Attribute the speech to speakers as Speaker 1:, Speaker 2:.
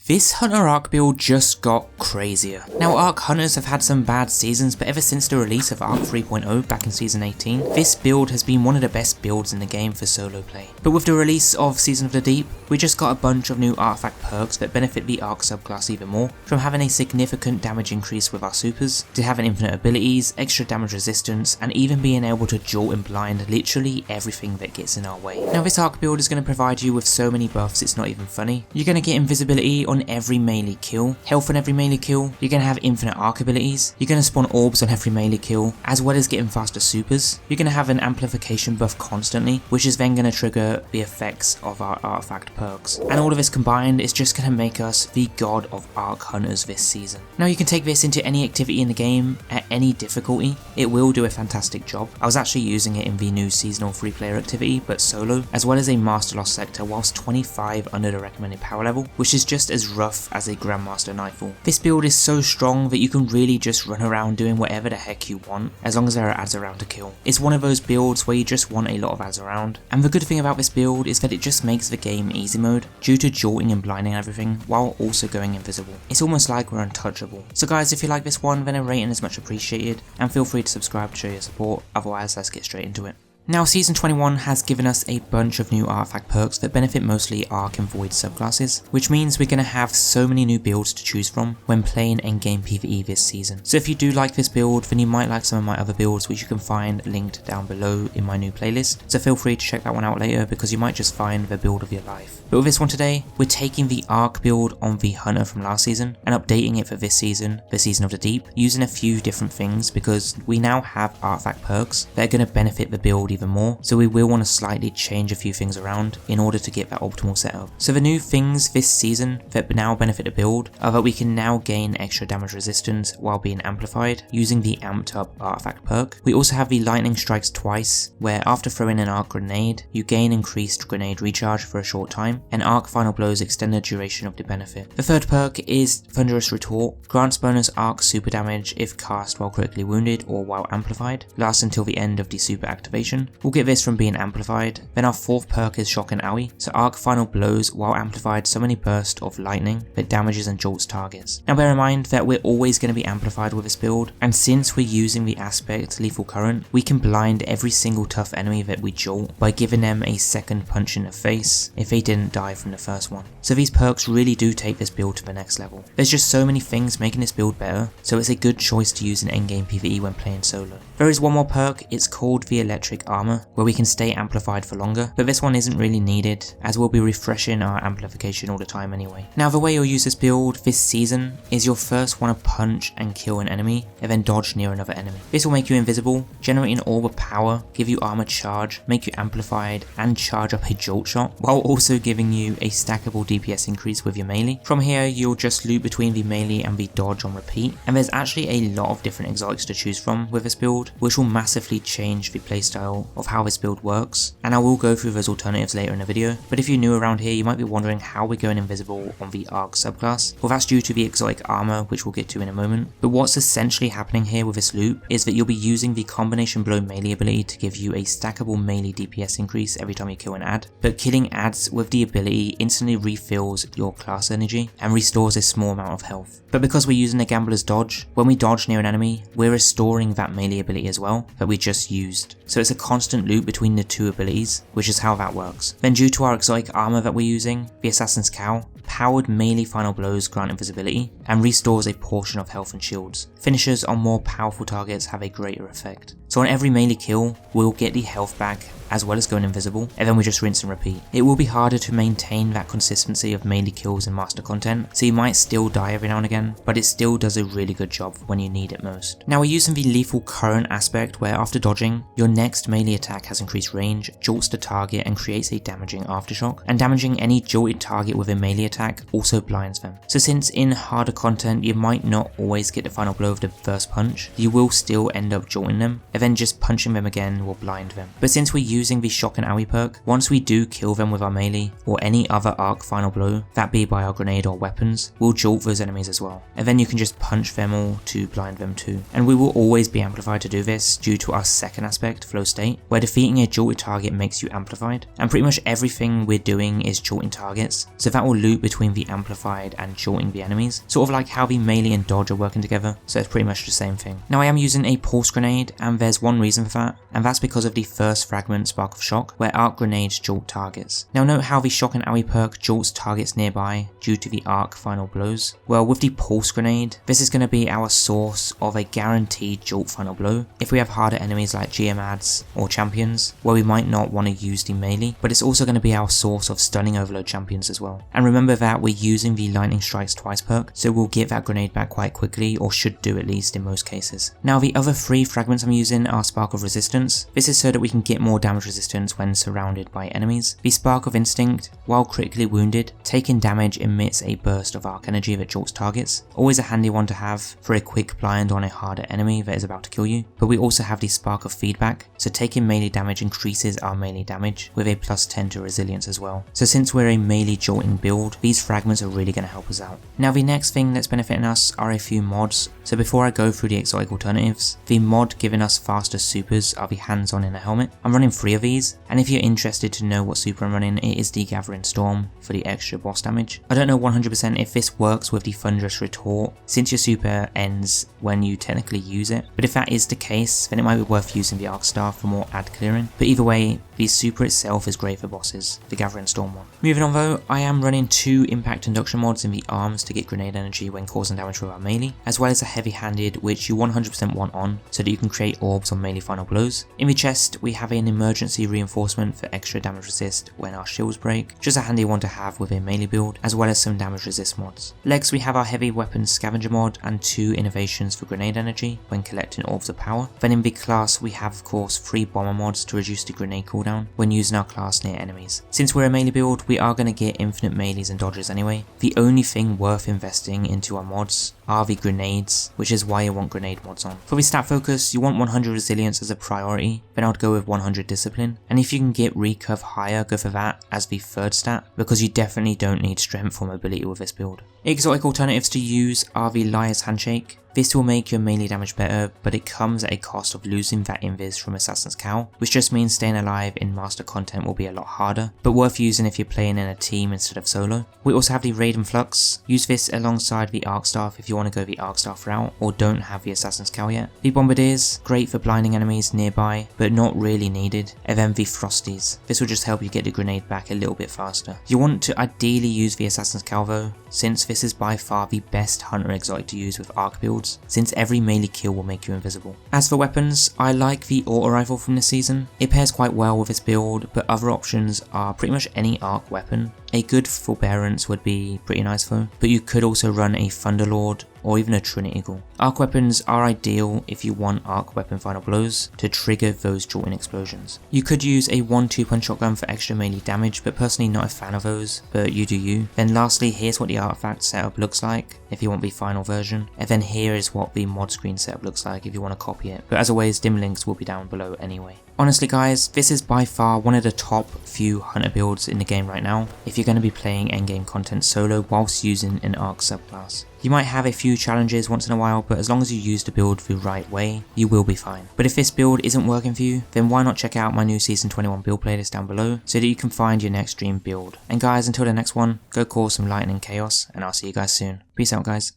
Speaker 1: This Hunter Arc build just got crazier. Now Arc Hunters have had some bad seasons, but ever since the release of Arc 3.0 back in Season 18, this build has been one of the best builds in the game for solo play. But with the release of Season of the Deep, we just got a bunch of new artifact perks that benefit the Arc subclass even more, from having a significant damage increase with our supers, to having infinite abilities, extra damage resistance, and even being able to jolt and blind literally everything that gets in our way. Now this Arc build is going to provide you with so many buffs it's not even funny. You're going to get invisibility on every melee kill, health on every melee kill, you're going to have infinite arc abilities, you're going to spawn orbs on every melee kill, as well as getting faster supers. You're going to have an amplification buff constantly, which is then going to trigger the effects of our artifact perks. And all of this combined is just going to make us the god of Arc Hunters this season. Now you can take this into any activity in the game at any difficulty, it will do a fantastic job. I was actually using it in the new seasonal 3-player activity, but solo, as well as a Master Lost sector whilst 25 under the recommended power level, which is just as rough as a Grandmaster Nightfall. This build is so strong that you can really just run around doing whatever the heck you want, as long as there are adds around to kill. It's one of those builds where you just want a lot of adds around, and the good thing about this build is that it just makes the game easy mode, due to jolting and blinding everything, while also going invisible. It's almost like we're untouchable. So guys, if you like this one, then a rating is much appreciated, and feel free to subscribe to show your support, otherwise let's get straight into it. Now Season 21 has given us a bunch of new artifact perks that benefit mostly Arc and Void subclasses, which means we're going to have so many new builds to choose from when playing endgame PvE this season. So if you do like this build, then you might like some of my other builds, which you can find linked down below in my new playlist, so feel free to check that one out later because you might just find the build of your life. But with this one today, we're taking the Arc build on the Hunter from last season and updating it for this season, the Season of the Deep, using a few different things because we now have artifact perks that are going to benefit the build even more, so we will want to slightly change a few things around in order to get that optimal setup. So the new things this season that now benefit the build are that we can now gain extra damage resistance while being amplified using the amped up artifact perk. We also have the lightning strikes twice, where after throwing an arc grenade, you gain increased grenade recharge for a short time, and arc final blows extend the duration of the benefit. The third perk is Thunderous Retort, grants bonus arc super damage if cast while critically wounded or while amplified, lasts until the end of the super activation. We'll get this from being amplified. Then our fourth perk is Shock and Owie, so arc final blows while amplified so many bursts of lightning that damages and jolts targets. Now bear in mind that we're always going to be amplified with this build, and since we're using the aspect Lethal Current, we can blind every single tough enemy that we jolt by giving them a second punch in the face if they didn't die from the first one. So these perks really do take this build to the next level. There's just so many things making this build better, so it's a good choice to use in endgame PvE when playing solo. There is one more perk, it's called the Electric Armor, where we can stay amplified for longer, but this one isn't really needed as we'll be refreshing our amplification all the time anyway. Now the way you'll use this build this season is you'll first want to punch and kill an enemy and then dodge near another enemy. This will make you invisible, generate an orb of power, give you armor charge, make you amplified, and charge up a jolt shot, while also giving you a stackable DPS increase with your melee. From here you'll just loop between the melee and the dodge on repeat, and there's actually a lot of different exotics to choose from with this build, which will massively change the playstyle of how this build works, and I will go through those alternatives later in the video. But if you're new around here, you might be wondering how we're going invisible on the Arc subclass. Well, that's due to the exotic armor, which we'll get to in a moment. But what's essentially happening here with this loop is that you'll be using the combination blow melee ability to give you a stackable melee DPS increase every time you kill an ad, but killing ads with the ability instantly refills your class energy and restores a small amount of health. But because we're using the Gambler's Dodge, when we dodge near an enemy, we're restoring that melee ability as well that we just used. So it's a constant loop between the two abilities, which is how that works. Then due to our exotic armor that we're using, the Assassin's Cowl, powered melee final blows grant invisibility and restores a portion of health and shields. Finishers on more powerful targets have a greater effect. So on every melee kill, we'll get the health back as well as going invisible, and then we just rinse and repeat. It will be harder to maintain that consistency of melee kills in master content, so you might still die every now and again, but it still does a really good job when you need it most. Now we're using the Lethal Current aspect, where after dodging, your next melee attack has increased range, jolts the target and creates a damaging aftershock, and damaging any jolted target with a melee attack also blinds them. So since in harder content you might not always get the final blow of the first punch, you will still end up jolting them, and then just punching them again will blind them. But since we're using using the Shock and AoE perk, once we do kill them with our melee or any other arc final blow, that be by our grenade or weapons, we'll jolt those enemies as well, and then you can just punch them all to blind them too. And we will always be amplified to do this due to our second aspect, flow state, where defeating a jolted target makes you amplified, and pretty much everything we're doing is jolting targets, so that will loop between the amplified and jolting the enemies, sort of like how the melee and dodge are working together, so it's pretty much the same thing. Now I am using a pulse grenade, and there's one reason for that, and that's because of the first fragment Spark of Shock, where arc grenades jolt targets. Now note how the Shock and AoE perk jolts targets nearby due to the arc final blows. Well, with the pulse grenade, this is going to be our source of a guaranteed jolt final blow if we have harder enemies like GM-ads or champions, where we might not want to use the melee, but it's also going to be our source of stunning overload champions as well. And remember that we're using the lightning strikes twice perk, so we'll get that grenade back quite quickly, or should do at least in most cases. Now the other 3 fragments I'm using are Spark of Resistance. This is so that we can get more damage resistance when surrounded by enemies. The Spark of Instinct, while critically wounded, taking damage emits a burst of arc energy that jolts targets. Always a handy one to have for a quick blind on a harder enemy that is about to kill you. But we also have the Spark of Feedback, so taking melee damage increases our melee damage with a plus 10 to resilience as well. So since we're a melee jolting build, these fragments are really going to help us out. Now the next thing that's benefiting us are a few mods. So before I go through the exotic alternatives, the mod giving us faster supers are the hands-on in a helmet. I'm running 3 of these, and if you're interested to know what super I'm running, it is the Gathering Storm for the extra boss damage. I don't know 100% if this works with the Thunderous Retort, since your super ends when you technically use it, but if that is the case, then it might be worth using the Arcstrider for more ad clearing. But either way, the super itself is great for bosses, the Gathering Storm one. Moving on though, I am running 2 impact induction mods in the arms to get grenade energy when causing damage with our melee, as well as a heavy-handed which you 100% want on, so that you can create orbs on melee final blows. In the chest, we have an emergency reinforcement for extra damage resist when our shields break, just a handy one to have with a melee build, as well as some damage resist mods. Legs, we have our heavy weapons scavenger mod and 2 innovations for grenade energy when collecting orbs of power. Then in the class, we have of course 3 bomber mods to reduce the grenade cooldown when using our class near enemies. Since we're a melee build, we are going to get infinite melees and dodges anyway. The only thing worth investing into our mods are the grenades, which is why you want grenade mods on. For the stat focus, you want 100 resilience as a priority, then I'd go with 100 discipline, and if you can get recurve higher, go for that as the 3rd stat, because you definitely don't need strength or mobility with this build. Exotic alternatives to use are the Liar's Handshake. This will make your melee damage better, but it comes at a cost of losing that invis from Assassin's Cowl, which just means staying alive in master content will be a lot harder, but worth using if you're playing in a team instead of solo. We also have the Raiden Flux. Use this alongside the Arcstaff if you want to go the Arcstaff route or don't have the Assassin's Cowl yet. The Bombardiers, great for blinding enemies nearby, but not really needed. And then the Frosties. This will just help you get the grenade back a little bit faster. You want to ideally use the Assassin's Cowl though, since this is by far the best hunter exotic to use with arc builds, since every melee kill will make you invisible. As for weapons, I like the auto rifle from this season. It pairs quite well with this build, but other options are pretty much any arc weapon. A good forbearance would be pretty nice though, but you could also run a Thunderlord or even a Trinity Eagle. Arc weapons are ideal if you want arc weapon final blows to trigger those jolting explosions. You could use a 1-2 punch shotgun for extra melee damage, but personally not a fan of those, but you do you. Then lastly, here's what the artifact setup looks like if you want the final version, and then here is what the mod screen setup looks like if you want to copy it, but as always dim links will be down below anyway. Honestly guys, this is by far one of the top few hunter builds in the game right now if you're going to be playing endgame content solo whilst using an arc subclass. You might have a few challenges once in a while, but as long as you use the build the right way, you will be fine. But if this build isn't working for you, then why not check out my new Season 21 build playlist down below so that you can find your next dream build. And guys, until the next one, go cause some lightning chaos, and I'll see you guys soon. Peace out guys.